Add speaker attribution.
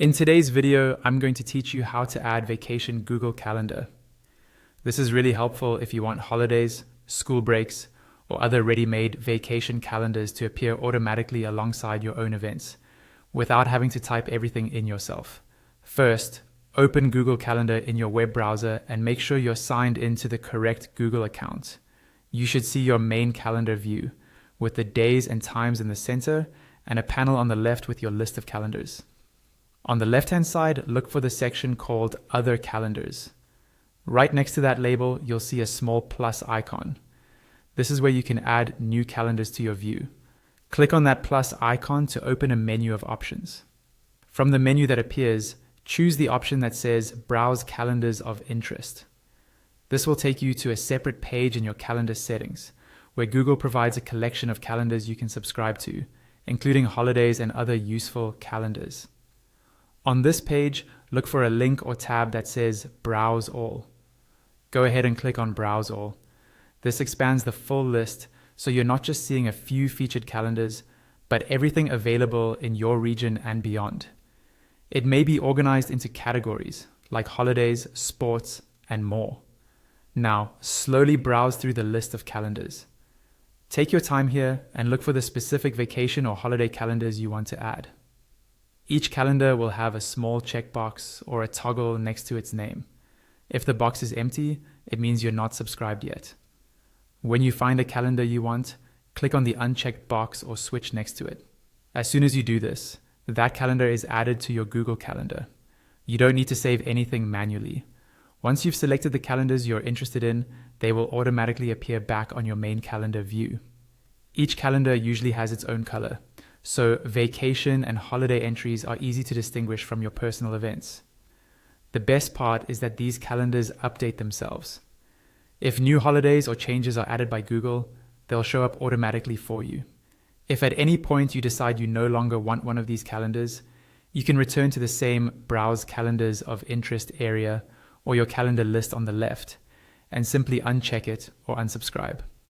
Speaker 1: In today's video, I'm going to teach you how to add Vacation Google Calendar. This is really helpful if you want holidays, school breaks, or other ready-made vacation calendars to appear automatically alongside your own events, without having to type everything in yourself. First, open Google Calendar in your web browser and make sure you're signed into the correct Google account. You should see your main calendar view, with the days and times in the center and a panel on the left with your list of calendars. On the left-hand side, look for the section called Other Calendars. Right next to that label, you'll see a small plus icon. This is where you can add new calendars to your view. Click on that plus icon to open a menu of options. From the menu that appears, choose the option that says Browse Calendars of Interest. This will take you to a separate page in your calendar settings, where Google provides a collection of calendars you can subscribe to, including holidays and other useful calendars. On this page, look for a link or tab that says Browse All. Go ahead and click on Browse All. This expands the full list, so you're not just seeing a few featured calendars, but everything available in your region and beyond. It may be organized into categories, like holidays, sports, and more. Now, slowly browse through the list of calendars. Take your time here and look for the specific vacation or holiday calendars you want to add. Each calendar will have a small checkbox or a toggle next to its name. If the box is empty, it means you're not subscribed yet. When you find a calendar you want, click on the unchecked box or switch next to it. As soon as you do this, that calendar is added to your Google Calendar. You don't need to save anything manually. Once you've selected the calendars you're interested in, they will automatically appear back on your main calendar view. Each calendar usually has its own color, so vacation and holiday entries are easy to distinguish from your personal events. The best part is that these calendars update themselves. If new holidays or changes are added by Google, they'll show up automatically for you. If at any point you decide you no longer want one of these calendars, you can return to the same Browse Calendars of Interest area or your calendar list on the left and simply uncheck it or unsubscribe.